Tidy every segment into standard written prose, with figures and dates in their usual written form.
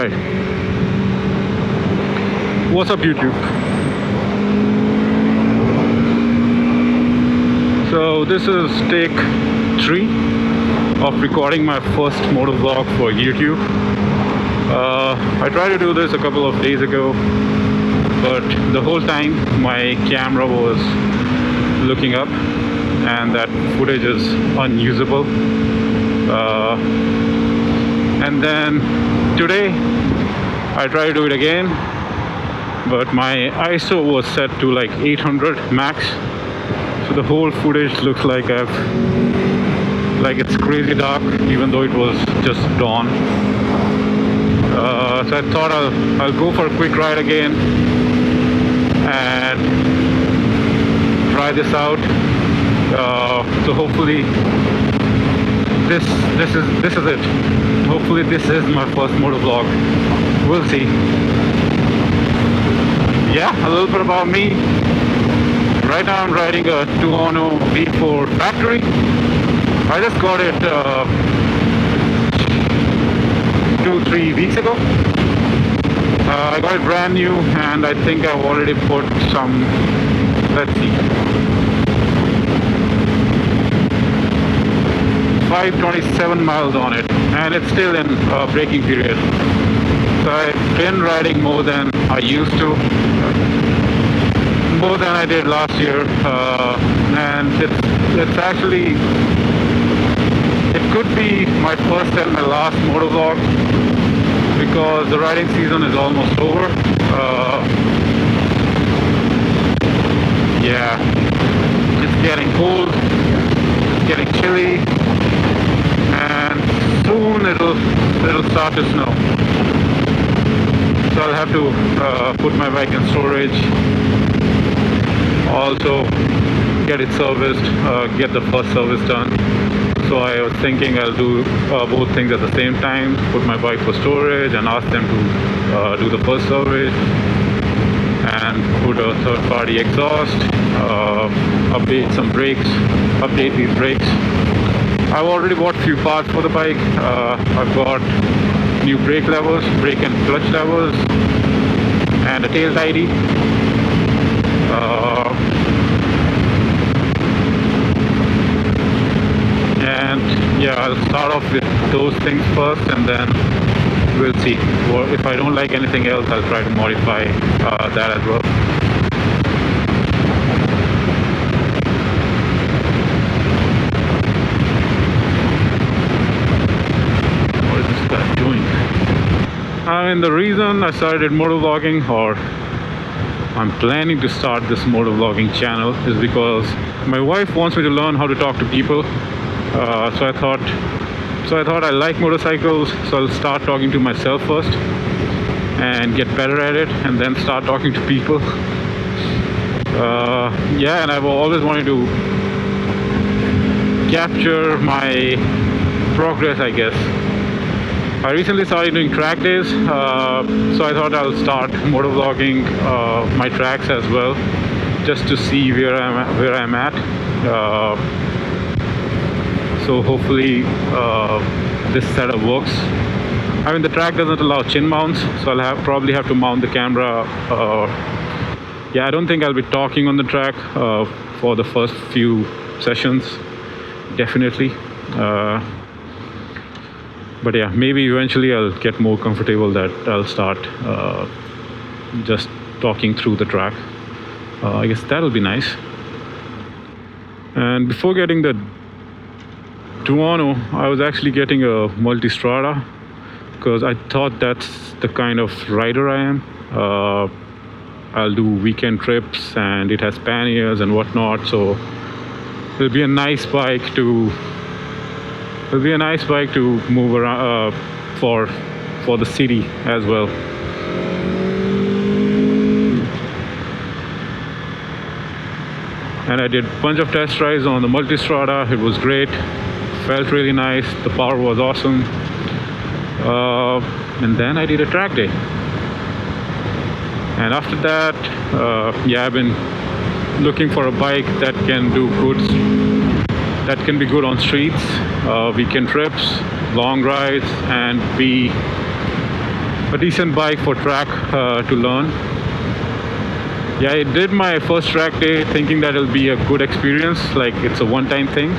Alright, what's up YouTube? So this is take 3 of recording my first motovlog for YouTube. I tried to do this a couple of days ago, but the whole time my camera was looking up and that footage is unusable. And then today I tried to do it again, but my ISO was set to like 800 max, so the whole footage looks like it's crazy dark, even though it was just dawn. So I thought I'll go for a quick ride again and try this out. So hopefully this is it. Hopefully this is my first motovlog. We'll see. Yeah, a little bit about me. Right now I'm riding a Tuono V4 factory. I just got it 2-3 weeks ago. I got it brand new, and I think I've already put some, let's see, 527 miles on it, and it's still in braking period. So I've been riding more than I used to, more than I did last year, and it's actually, it could be my first and my last motovlog because the riding season is almost over. Yeah, it's getting cold, it's getting chilly, and soon it'll start to snow. So I'll have to put my bike in storage, also get it serviced, get the first service done. So I was thinking I'll do both things at the same time, put my bike for storage and ask them to do the first service and put a third-party exhaust, update some brakes, update these brakes. I've already bought a few parts for the bike. I've got new brake levers, brake and clutch levers, and a tail tidy. And yeah, I'll start off with those things first, and then we'll see. Or if I don't like anything else, I'll try to modify that as well. What is this guy doing? I mean, the reason I started motovlogging, or I'm planning to start this motovlogging channel, is because my wife wants me to learn how to talk to people. So I thought I like motorcycles, so I'll start talking to myself first and get better at it, and then start talking to people. Yeah, and I've always wanted to capture my progress, I guess. I recently started doing track days, so I thought I'll start motovlogging my tracks as well, just to see where I'm at. So hopefully this setup works. I mean, the track doesn't allow chin mounts, so I'll probably have to mount the camera. Yeah, I don't think I'll be talking on the track for the first few sessions, definitely. But yeah, maybe eventually I'll get more comfortable that I'll start just talking through the track. I guess that'll be nice. And before getting the Tuono, I was actually getting a multistrada because I thought that's the kind of rider I am. I'll do weekend trips, and it has panniers and whatnot, so it'll be a nice bike to move around for the city as well. And I did a bunch of test rides on the multistrada. It was great, felt really nice, the power was awesome. And then I did a track day, and after that, yeah, I've been looking for a bike that can be good on streets, weekend trips, long rides, and be a decent bike for track to learn. Yeah, I did my first track day thinking that it'll be a good experience, like it's a one-time thing.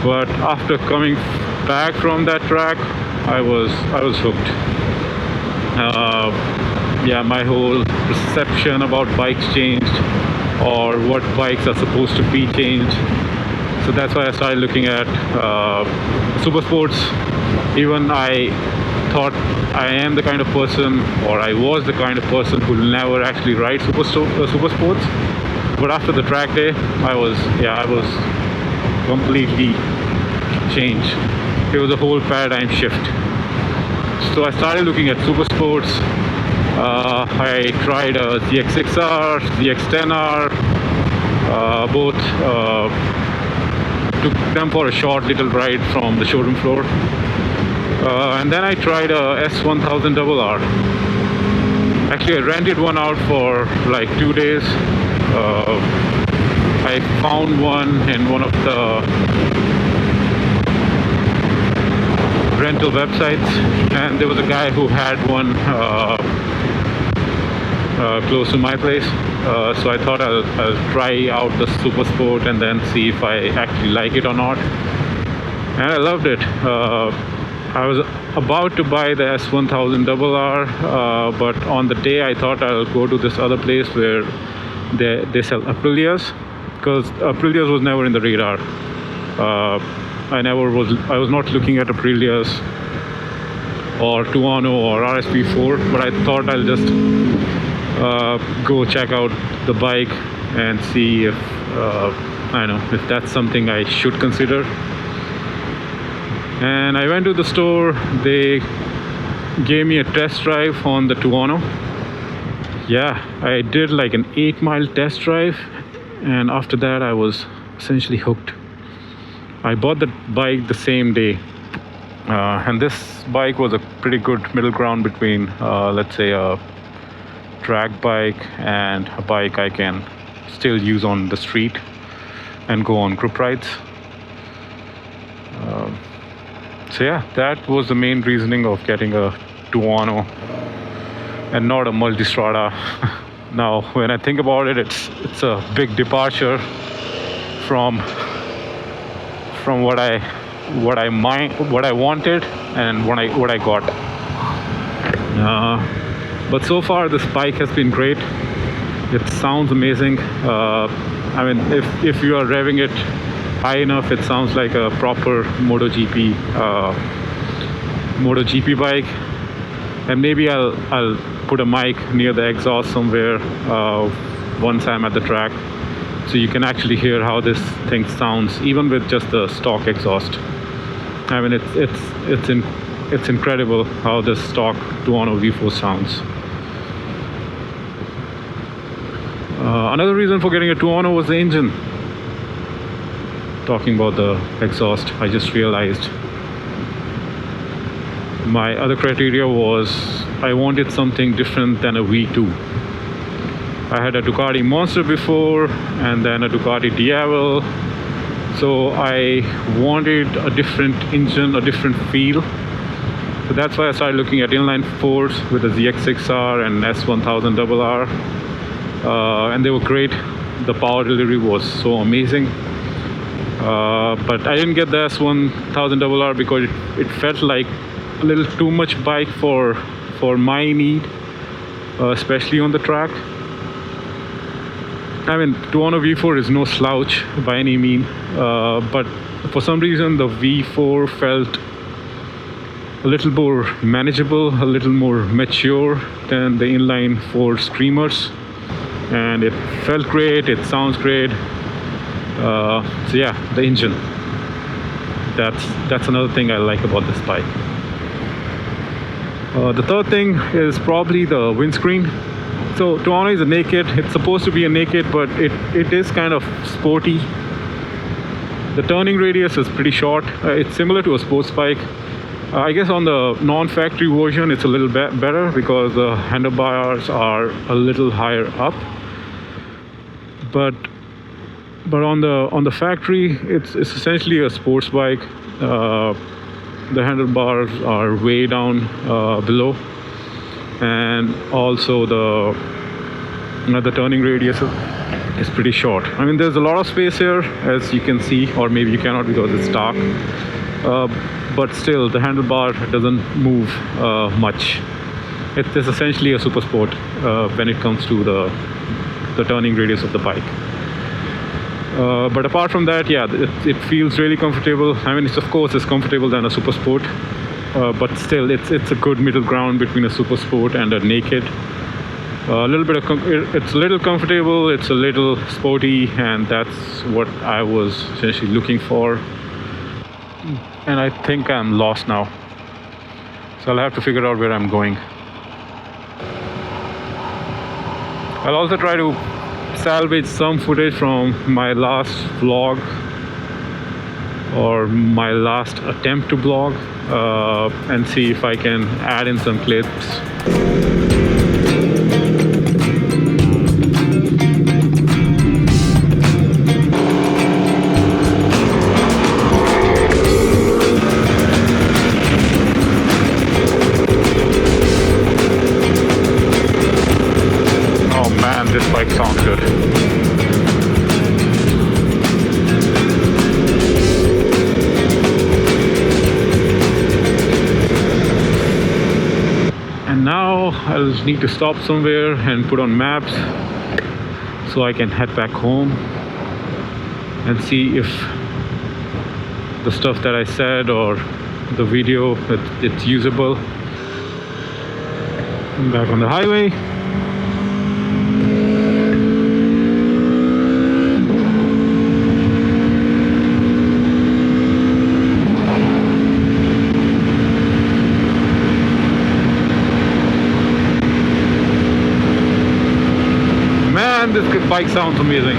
But after coming back from that track, I was hooked. Yeah, my whole perception about bikes changed, or what bikes are supposed to be changed. So that's why I started looking at super sports. Even I thought I am the kind of person, or I was the kind of person who will never actually ride super sports. But after the track day, I was completely changed. It was a whole paradigm shift. So I started looking at super sports. I tried a ZX6R, ZX10R, both. Took them for a short little ride from the showroom floor. And then I tried a S1000RR. Actually, I rented one out for like 2 days. I found one in one of the rental websites, and there was a guy who had one close to my place. So I thought I'll try out the Super Sport and then see if I actually like it or not. And I loved it. I was about to buy the S1000RR, but on the day I thought I'll go to this other place where they sell Aprilias, because Aprilias was never in the radar. I was not looking at Aprilias or Tuono or RSP4, but I thought I'll just go check out the bike and see if I don't know if that's something I should consider. And I went to the store. They gave me a test drive on the Tuono. Yeah, I did like an 8-mile test drive, and after that I was essentially hooked. I bought the bike the same day, and this bike was a pretty good middle ground between let's say a track bike and a bike I can still use on the street and go on group rides. So yeah, that was the main reasoning of getting a Tuono and not a Multistrada. Now, when I think about it, it's a big departure from what I wanted and what I got. But so far, this bike has been great. It sounds amazing. I mean, if you are revving it high enough, it sounds like a proper MotoGP bike. And maybe I'll put a mic near the exhaust somewhere once I'm at the track, so you can actually hear how this thing sounds, even with just the stock exhaust. I mean, it's incredible how this stock Tuono V4 sounds. Another reason for getting a Tuono was the engine. Talking about the exhaust, I just realized my other criteria was I wanted something different than a V2. I had a Ducati Monster before, and then a Ducati Diavel, so I wanted a different engine, a different feel. So that's why I started looking at inline fours with the ZX6R and S1000RR, and they were great. The power delivery was so amazing. But I didn't get the S1000RR because it felt like a little too much bike for my need, especially on the track. I mean, Tuono V4 is no slouch by any mean, but for some reason the V4 felt a little more manageable, a little more mature than the inline four screamers, and it felt great, it sounds great. So yeah, the engine, that's another thing I like about this bike. The third thing is probably the windscreen. So Tuono is a naked. It's supposed to be a naked, but it is kind of sporty. The turning radius is pretty short. It's similar to a sports bike. I guess on the non-factory version it's a little better because the handlebars are a little higher up. But on the factory, it's essentially a sports bike. The handlebars are way down below, and also the turning radius is pretty short. I mean, there's a lot of space here, as you can see, or maybe you cannot because it's dark. But still, the handlebar doesn't move much. It is essentially a super sport when it comes to the turning radius of the bike. But apart from that, yeah, it feels really comfortable. I mean, of course it's comfortable than a super sport, but still it's a good middle ground between a super sport and a naked. It's a little comfortable, it's a little sporty, and that's what I was essentially looking for. And I think I'm lost now, so I'll have to figure out where I'm going. I'll also try to salvage some footage from my last vlog, or my last attempt to vlog, and see if I can add in some clips. This bike sounds good. And now I'll just need to stop somewhere and put on maps so I can head back home and see if the stuff that I said or the video, it's usable. I'm back on the highway. Man, this bike sounds amazing.